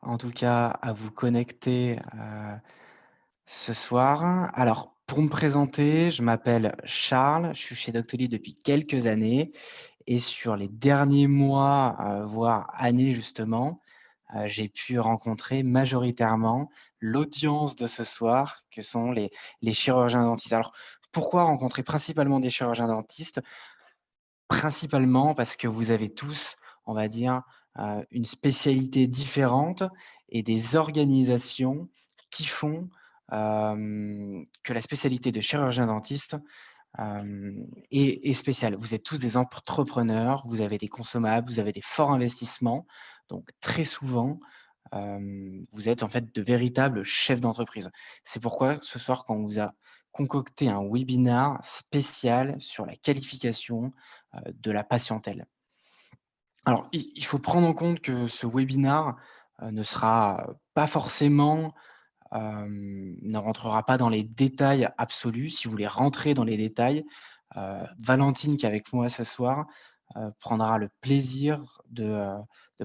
en tout cas à vous connecter, ce soir. Alors pour me présenter, je m'appelle Charles, je suis chez Doctolib depuis quelques années et sur les derniers mois, voire années justement, j'ai pu rencontrer majoritairement l'audience de ce soir que sont les chirurgiens dentistes. Alors pourquoi rencontrer principalement des chirurgiens dentistes? Principalement parce que vous avez tous, on va dire, une spécialité différente et des organisations qui font, que la spécialité de chirurgien dentiste, est spéciale. Vous êtes tous des entrepreneurs, vous avez des consommables, vous avez des forts investissements, donc très souvent, vous êtes en fait de véritables chefs d'entreprise. C'est pourquoi ce soir, quand on vous a concocté un webinar spécial sur la qualification, de la patientèle. Alors, il faut prendre en compte que ce webinar, ne sera pas forcément, ne rentrera pas dans les détails absolus. Si vous voulez rentrer dans les détails, Valentine qui est avec moi ce soir, prendra le plaisir de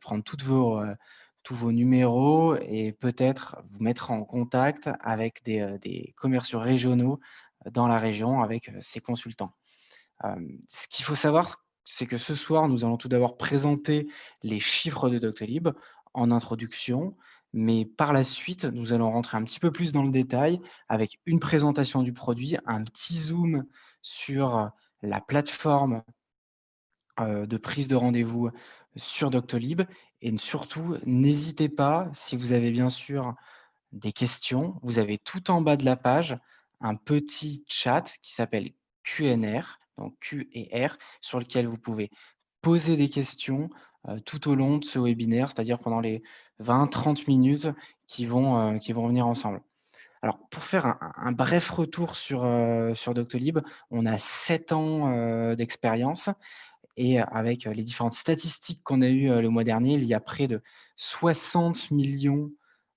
prendre tous vos numéros et peut-être vous mettre en contact avec des commerciaux régionaux dans la région avec, ses consultants. Ce qu'il faut savoir, c'est que ce soir, nous allons tout d'abord présenter les chiffres de Doctolib en introduction, mais par la suite, nous allons rentrer un petit peu plus dans le détail avec une présentation du produit, un petit zoom sur la plateforme, de prise de rendez-vous sur Doctolib et surtout, n'hésitez pas, si vous avez bien sûr des questions, vous avez tout en bas de la page un petit chat qui s'appelle Q&R, donc Q et R, sur lequel vous pouvez poser des questions, tout au long de ce webinaire, c'est-à-dire pendant les 20-30 minutes qui vont venir ensemble. Alors pour faire un bref retour sur Doctolib, on a 7 ans, d'expérience et avec, les différentes statistiques qu'on a eues, le mois dernier, il y a près de 60 millions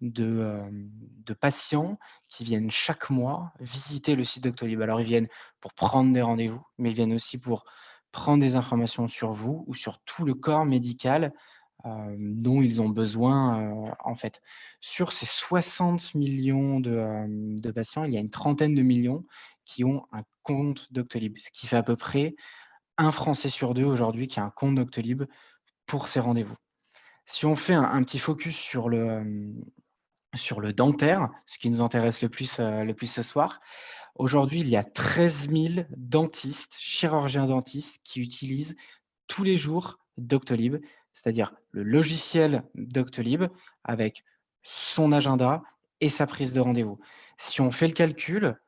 de patients qui viennent chaque mois visiter le site Doctolib. Alors ils viennent pour prendre des rendez-vous, mais ils viennent aussi pour prendre des informations sur vous ou sur tout le corps médical, dont ils ont besoin, en fait. Sur ces 60 millions de patients, il y a une trentaine de millions qui ont un compte Doctolib, ce qui fait à peu près un Français sur 2 aujourd'hui qui a un compte Doctolib pour ses rendez-vous. Si on fait un petit focus sur le dentaire, ce qui nous intéresse le plus ce soir, aujourd'hui, il y a 13 000 dentistes, chirurgiens dentistes qui utilisent tous les jours Doctolib, c'est-à-dire le logiciel Doctolib avec son agenda et sa prise de rendez-vous. Si on fait le calcul,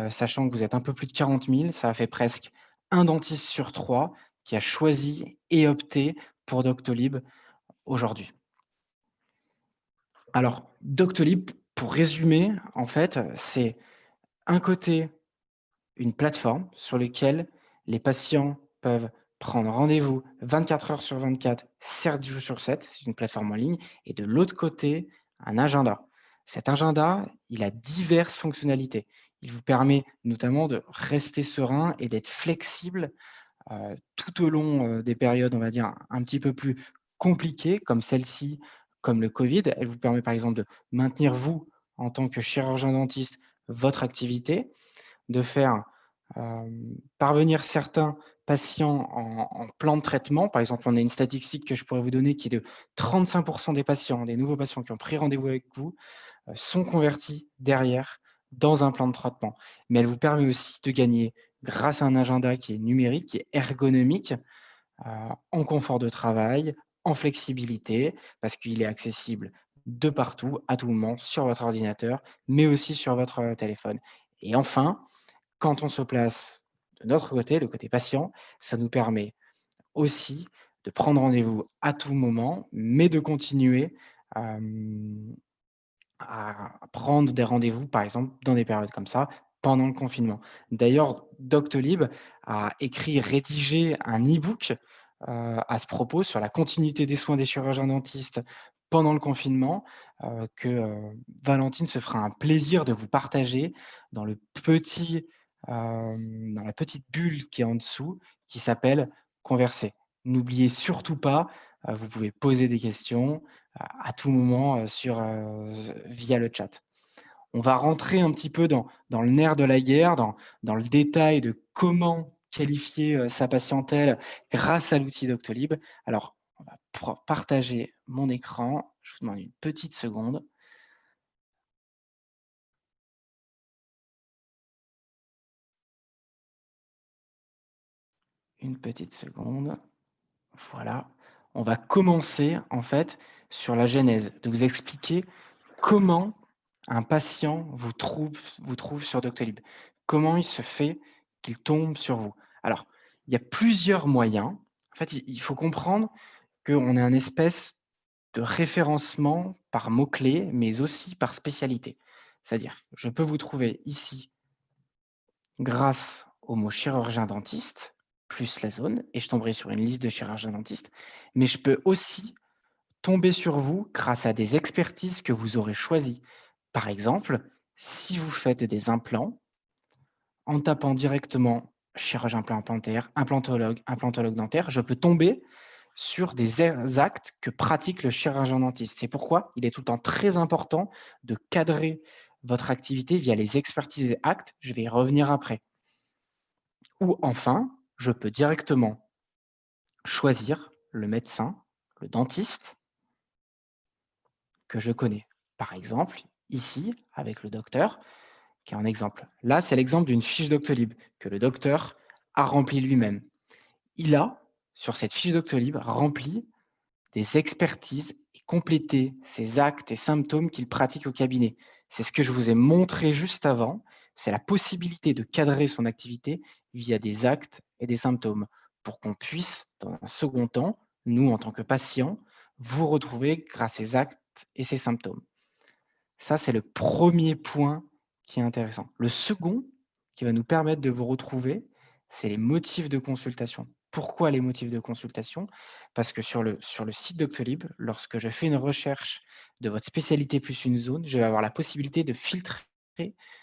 sachant que vous êtes un peu plus de 40 000, ça fait presque un dentiste sur 3 qui a choisi et opté pour Doctolib aujourd'hui. Alors, Doctolib, pour résumer, en fait, c'est un côté une plateforme sur laquelle les patients peuvent prendre rendez-vous 24 heures sur 24, 7 jours sur 7, c'est une plateforme en ligne et de l'autre côté, un agenda. Cet agenda, il a diverses fonctionnalités. Il vous permet notamment de rester serein et d'être flexible, tout au long, des périodes, on va dire, un petit peu plus compliquées comme celle-ci, comme le covid. Elle vous permet par exemple de maintenir vous, en tant que chirurgien dentiste, votre activité, de faire, parvenir certains patients en plan de traitement. Par exemple, on a une statistique que je pourrais vous donner qui est de 35 des patients, des nouveaux patients qui ont pris rendez-vous avec vous, sont convertis derrière dans un plan de traitement. Mais elle vous permet aussi de gagner grâce à un agenda qui est numérique, qui est ergonomique, en confort de travail, en flexibilité, parce qu'il est accessible de partout, à tout moment, sur votre ordinateur, mais aussi sur votre, téléphone. Et enfin, quand on se place de notre côté, le côté patient, ça nous permet aussi de prendre rendez-vous à tout moment, mais de continuer, hem, à prendre des rendez-vous, par exemple, dans des périodes comme ça, pendant le confinement. D'ailleurs, Doctolib a écrit, rédigé un e-book, à ce propos, sur la continuité des soins des chirurgiens dentistes pendant le confinement, que, Valentine se fera un plaisir de vous partager dans le petit, dans la petite bulle qui est en dessous, qui s'appelle «Converser». N'oubliez surtout pas, vous pouvez poser des questions, à tout moment, via le chat. On va rentrer un petit peu dans le nerf de la guerre, dans le détail de comment qualifier, sa patientèle grâce à l'outil Doctolib. Alors, on va partager mon écran. Je vous demande une petite seconde. Une petite seconde. Voilà. On va commencer, en fait, sur la genèse, de vous expliquer comment un patient vous trouve sur Doctolib. Comment il se fait qu'il tombe sur vous. Alors, il y a plusieurs moyens. En fait, il faut comprendre qu'on est un espèce de référencement par mots-clés, mais aussi par spécialité. C'est-à-dire, je peux vous trouver ici grâce au mot chirurgien-dentiste, plus la zone, et je tomberai sur une liste de chirurgiens-dentistes, mais je peux aussi tomber sur vous grâce à des expertises que vous aurez choisies. Par exemple, si vous faites des implants, en tapant directement chirurgien implantaire, implantologue dentaire, je peux tomber sur des actes que pratique le chirurgien dentiste. C'est pourquoi il est tout le temps très important de cadrer votre activité via les expertises et actes. Je vais y revenir après. Ou enfin, je peux directement choisir le médecin, le dentiste que je connais. Par exemple, ici, avec le docteur, qui est un exemple. Là, c'est l'exemple d'une fiche Doctolib que le docteur a remplie lui-même. Il a, sur cette fiche Doctolib, rempli des expertises et complété ses actes et symptômes qu'il pratique au cabinet. C'est ce que je vous ai montré juste avant. C'est la possibilité de cadrer son activité via des actes et des symptômes pour qu'on puisse, dans un second temps, nous, en tant que patients, vous retrouver grâce à ces actes et ces symptômes. Ça, c'est le premier point qui est intéressant. Le second, qui va nous permettre de vous retrouver, c'est les motifs de consultation. Pourquoi les motifs de consultation? Parce que sur le site Doctolib, lorsque je fais une recherche de votre spécialité plus une zone, je vais avoir la possibilité de filtrer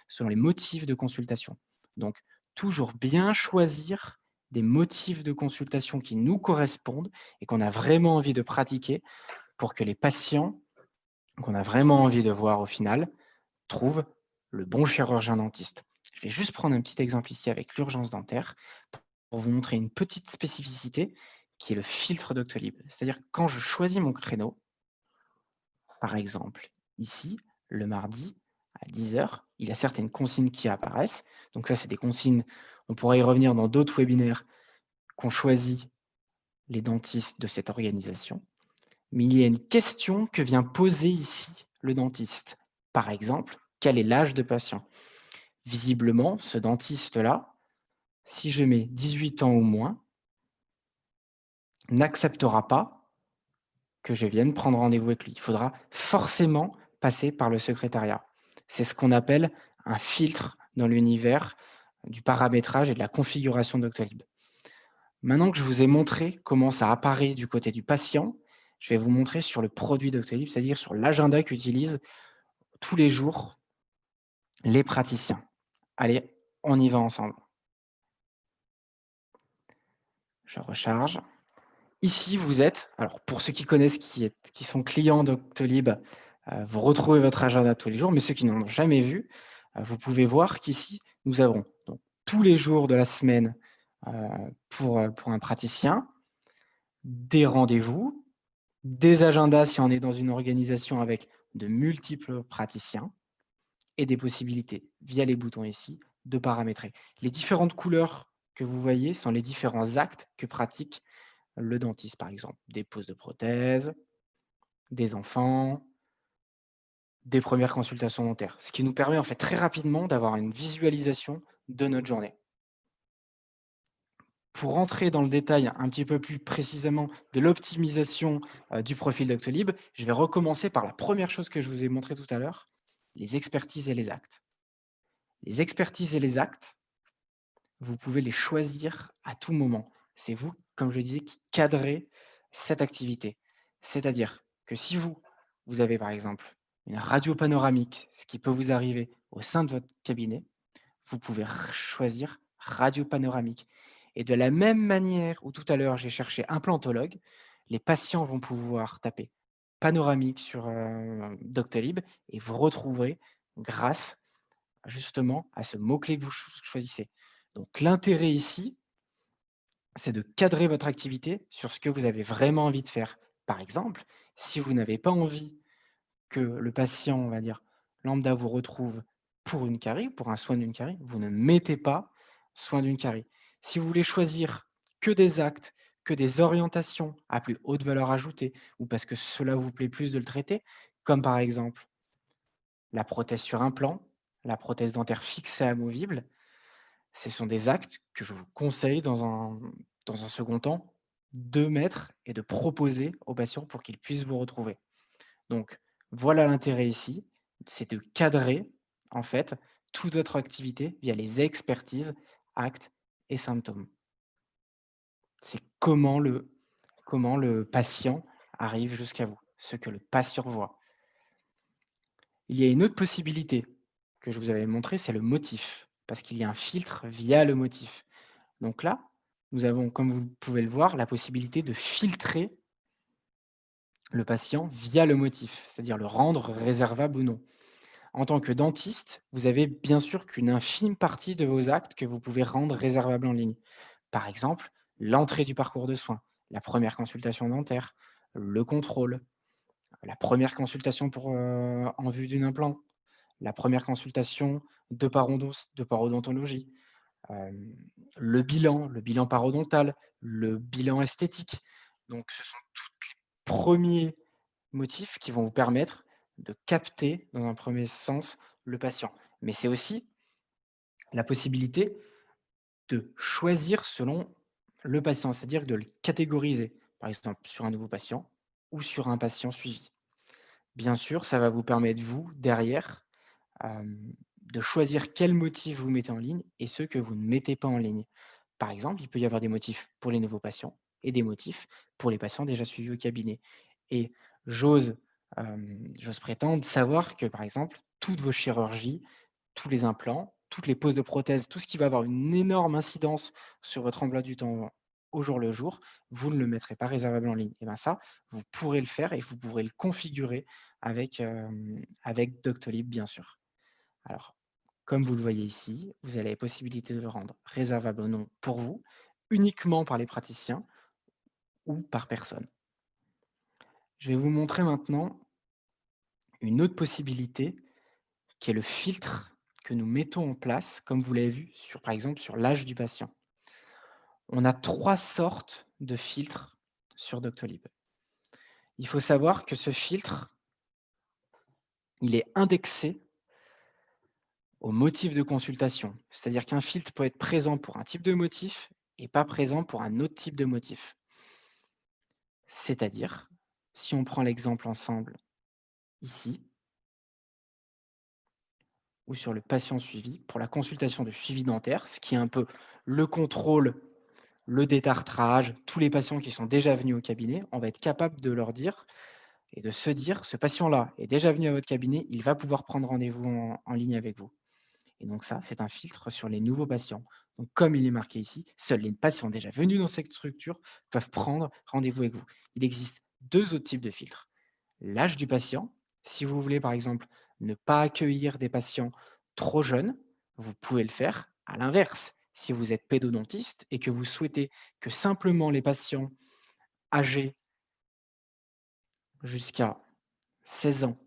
selon les motifs de consultation. Donc, toujours bien choisir des motifs de consultation qui nous correspondent et qu'on a vraiment envie de pratiquer pour que les patients qu'on a vraiment envie de voir au final trouvent le bon chirurgien dentiste. Je vais juste prendre un petit exemple ici avec l'urgence dentaire pour vous montrer une petite spécificité qui est le filtre Doctolib. C'est-à-dire que quand je choisis mon créneau, par exemple ici, le mardi à 10 heures, il y a certaines consignes qui apparaissent. Donc ça, c'est des consignes, on pourra y revenir dans d'autres webinaires qu'on choisit les dentistes de cette organisation. Mais il y a une question que vient poser ici le dentiste. Par exemple, quel est l'âge de patient? Visiblement, ce dentiste-là, si je mets 18 ans ou moins, n'acceptera pas que je vienne prendre rendez-vous avec lui. Il faudra forcément passer par le secrétariat. C'est ce qu'on appelle un filtre dans l'univers du paramétrage et de la configuration Doctolib. Maintenant que je vous ai montré comment ça apparaît du côté du patient, je vais vous montrer sur le produit Doctolib, c'est-à-dire sur l'agenda qu'utilisent tous les jours les praticiens. Allez, on y va ensemble. Je recharge. Ici, vous êtes, alors pour ceux qui connaissent, qui sont clients Doctolib, vous retrouvez votre agenda tous les jours, mais ceux qui n'en ont jamais vu, vous pouvez voir qu'ici, nous avons donc tous les jours de la semaine pour un praticien, des rendez-vous, des agendas si on est dans une organisation avec de multiples praticiens et des possibilités, via les boutons ici, de paramétrer. Les différentes couleurs que vous voyez sont les différents actes que pratique le dentiste, par exemple. Des poses de prothèses, des enfants, des premières consultations dentaires. Ce qui nous permet en fait très rapidement d'avoir une visualisation de notre journée. Pour rentrer dans le détail un petit peu plus précisément de l'optimisation du profil Doctolib, je vais recommencer par la première chose que je vous ai montré tout à l'heure, les expertises et les actes. Les expertises et les actes, vous pouvez les choisir à tout moment. C'est vous, comme je disais, qui cadrez cette activité. C'est-à-dire que si vous avez par exemple une radio panoramique, ce qui peut vous arriver au sein de votre cabinet, vous pouvez choisir radio panoramique. Et de la même manière où tout à l'heure j'ai cherché implantologue, les patients vont pouvoir taper panoramique sur, Doctolib et vous retrouverez grâce justement à ce mot-clé que vous choisissez. Donc l'intérêt ici, c'est de cadrer votre activité sur ce que vous avez vraiment envie de faire. Par exemple, si vous n'avez pas envie que le patient, on va dire, lambda vous retrouve pour une carie, pour un soin d'une carie, vous ne mettez pas soin d'une carie. Si vous voulez choisir que des actes, que des orientations à plus haute valeur ajoutée, ou parce que cela vous plaît plus de le traiter, comme par exemple la prothèse sur implant, la prothèse dentaire fixe et amovible, ce sont des actes que je vous conseille dans un second temps de mettre et de proposer aux patients pour qu'ils puissent vous retrouver. Donc voilà l'intérêt ici, c'est de cadrer en fait toute votre activité via les expertises, actes et symptômes. C'est comment le patient arrive jusqu'à vous, ce que le patient voit. Il y a une autre possibilité que je vous avais montré, c'est le motif, parce qu'il y a un filtre via le motif. Donc là, nous avons, comme vous pouvez le voir, la possibilité de filtrer le patient via le motif, c'est-à-dire le rendre réservable ou non. En tant que dentiste, vous avez bien sûr qu'une infime partie de vos actes que vous pouvez rendre réservables en ligne. Par exemple, l'entrée du parcours de soins, la première consultation dentaire, le contrôle, la première consultation en vue d'un implant, la première consultation de parodontologie, hem, le bilan parodontal, le bilan esthétique. Donc ce sont tous premiers motifs qui vont vous permettre de capter, dans un premier sens, le patient. Mais c'est aussi la possibilité de choisir selon le patient, c'est-à-dire de le catégoriser, par exemple sur un nouveau patient ou sur un patient suivi. Bien sûr, ça va vous permettre, vous, derrière, de choisir quels motifs vous mettez en ligne et ceux que vous ne mettez pas en ligne. Par exemple, il peut y avoir des motifs pour les nouveaux patients et des motifs pour les patients déjà suivis au cabinet. Et j'ose, j'ose prétendre savoir que, par exemple, toutes vos chirurgies, tous les implants, toutes les poses de prothèses, tout ce qui va avoir une énorme incidence sur votre emploi du temps au jour le jour, vous ne le mettrez pas réservable en ligne. Et bien ça, vous pourrez le faire et vous pourrez le configurer avec Doctolib, bien sûr. Alors, comme vous le voyez ici, vous avez la possibilité de le rendre réservable ou non pour vous, uniquement par les praticiens ou par personne. Je vais vous montrer maintenant une autre possibilité qui est le filtre que nous mettons en place, comme vous l'avez vu, par exemple, sur l'âge du patient. On a 3 sortes de filtres sur Doctolib. Il faut savoir que ce filtre, il est indexé au motif de consultation. C'est-à-dire qu'un filtre peut être présent pour un type de motif et pas présent pour un autre type de motif. C'est-à-dire, si on prend l'exemple ensemble ici, ou sur le patient suivi, pour la consultation de suivi dentaire, ce qui est un peu le contrôle, le détartrage, tous les patients qui sont déjà venus au cabinet, on va être capable de leur dire et de se dire: «Ce patient-là est déjà venu à votre cabinet, il va pouvoir prendre rendez-vous en ligne avec vous». Et donc ça, c'est un filtre sur les nouveaux patients. Donc comme il est marqué ici, seuls les patients déjà venus dans cette structure peuvent prendre rendez-vous avec vous. Il existe 2 autres types de filtres. L'âge du patient, si vous voulez par exemple ne pas accueillir des patients trop jeunes, vous pouvez le faire à l'inverse. Si vous êtes pédodontiste et que vous souhaitez que simplement les patients âgés jusqu'à 16 ans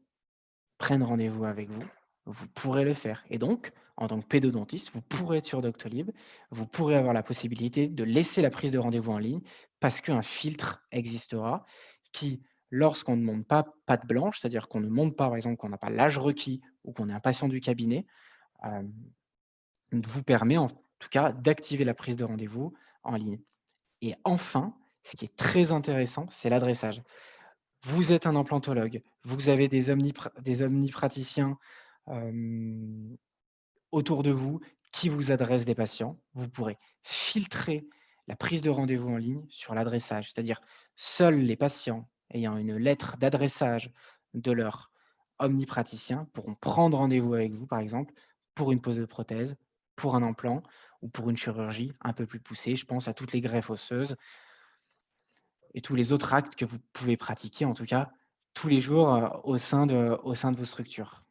prennent rendez-vous avec vous, vous pourrez le faire. Et donc, en tant que pédodontiste, vous pourrez être sur Doctolib, vous pourrez avoir la possibilité de laisser la prise de rendez-vous en ligne parce qu'un filtre existera qui, lorsqu'on ne demande pas patte blanche, c'est-à-dire qu'on ne montre pas, par exemple, qu'on n'a pas l'âge requis ou qu'on est un patient du cabinet, hem, vous permet en tout cas d'activer la prise de rendez-vous en ligne. Et enfin, ce qui est très intéressant, c'est l'adressage. Vous êtes un implantologue, vous avez des omnipraticiens, hem, autour de vous qui vous adressent des patients. Vous pourrez filtrer la prise de rendez-vous en ligne sur l'adressage, c'est-à-dire seuls les patients ayant une lettre d'adressage de leur omnipraticien pourront prendre rendez-vous avec vous, par exemple, pour une pose de prothèse, pour un implant ou pour une chirurgie un peu plus poussée. Je pense à toutes les greffes osseuses et tous les autres actes que vous pouvez pratiquer, en tout cas tous les jours, au sein de vos structures.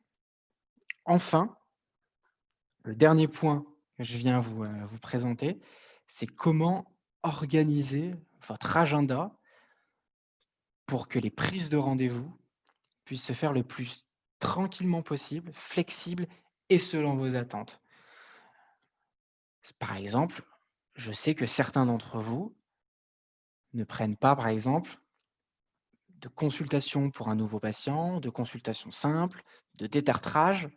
Enfin, le dernier point que je viens vous présenter, c'est comment organiser votre agenda pour que les prises de rendez-vous puissent se faire le plus tranquillement possible, flexible et selon vos attentes. Par exemple, je sais que certains d'entre vous ne prennent pas, par exemple, de consultation pour un nouveau patient, de consultation simple, de détartrage,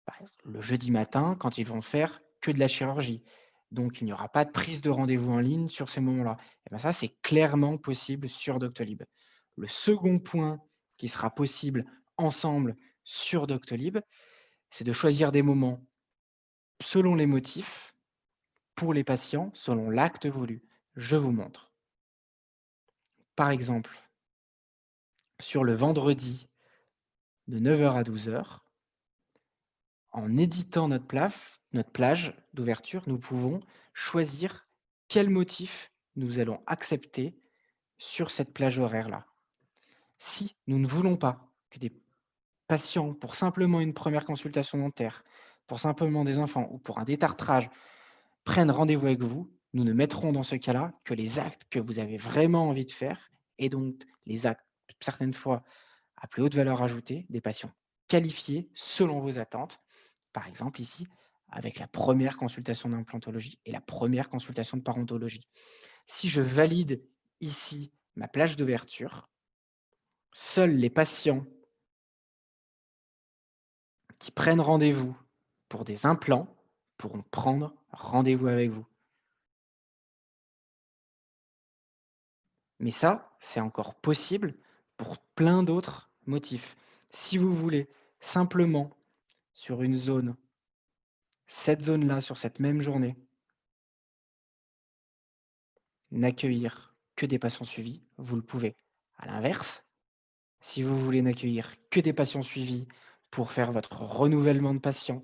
par exemple, le jeudi matin quand ils vont faire que de la chirurgie. Donc il n'y aura pas de prise de rendez-vous en ligne sur ces moments-là. Et ben ça, c'est clairement possible sur Doctolib. Le second point qui sera possible ensemble sur Doctolib, c'est de choisir des moments selon les motifs pour les patients, selon l'acte voulu. Je vous montre. Par exemple, sur le vendredi de 9 heures à 12 heures, en éditant notre plage d'ouverture, nous pouvons choisir quel motif nous allons accepter sur cette plage horaire-là. Si nous ne voulons pas que des patients, pour simplement une première consultation dentaire, pour simplement des enfants ou pour un détartrage, prennent rendez-vous avec vous, nous ne mettrons dans ce cas-là que les actes que vous avez vraiment envie de faire et donc les actes, certaines fois, à plus haute valeur ajoutée, des patients qualifiés selon vos attentes. Par exemple, ici, avec la première consultation d'implantologie et la première consultation de parodontologie. Si je valide ici ma plage d'ouverture, seuls les patients qui prennent rendez-vous pour des implants pourront prendre rendez-vous avec vous. Mais ça, c'est encore possible pour plein d'autres motifs. Si vous voulez simplement, sur une zone, cette zone-là, sur cette même journée, n'accueillir que des patients suivis, vous le pouvez. À l'inverse, si vous voulez n'accueillir que des patients suivis pour faire votre renouvellement de patients,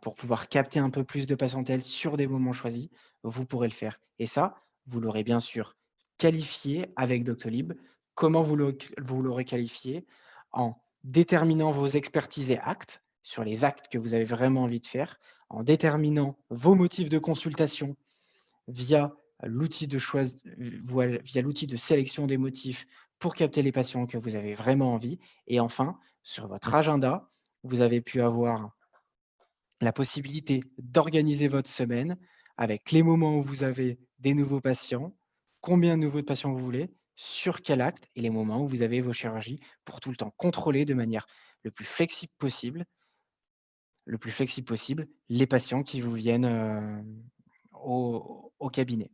pour pouvoir capter un peu plus de patientèle sur des moments choisis, vous pourrez le faire. Et ça, vous l'aurez bien sûr qualifié avec Doctolib. Comment vous l'aurez qualifié? En déterminant vos expertises et actes, sur les actes que vous avez vraiment envie de faire, en déterminant vos motifs de consultation via l'outil de choix via l'outil de sélection des motifs pour capter les patients que vous avez vraiment envie et enfin, sur votre agenda, vous avez pu avoir la possibilité d'organiser votre semaine avec les moments où vous avez des nouveaux patients, combien de nouveaux patients vous voulez, sur quel acte et les moments où vous avez vos chirurgies pour tout le temps contrôler de manière le plus flexible possible les patients qui vous viennent, au cabinet.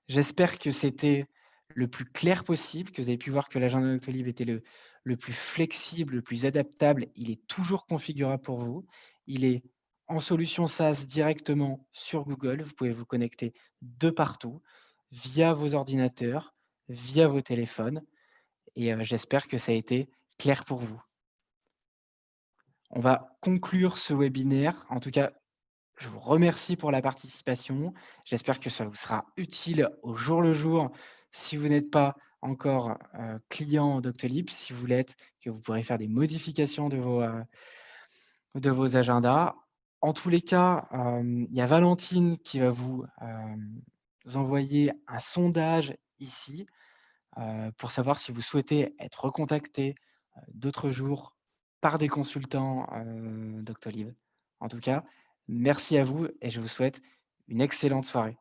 J'espère que c'était le plus clair possible, que vous avez pu voir que l'agenda Doctolib était le plus flexible, le plus adaptable. Il est toujours configurable pour vous. Il est en solution SaaS directement sur Google. Vous pouvez vous connecter de partout, via vos ordinateurs, via vos téléphones et j'espère que ça a été clair pour vous. On va conclure ce webinaire. En tout cas, je vous remercie pour la participation. J'espère que ça vous sera utile au jour le jour. Si vous n'êtes pas encore, client Doctolib, si vous l'êtes, que vous pourrez faire des modifications de vos agendas. En tous les cas, il y a Valentine qui va vous envoyer un sondage ici, pour savoir si vous souhaitez être recontacté, d'autres jours par des consultants, Doctolib. En tout cas, merci à vous et je vous souhaite une excellente soirée.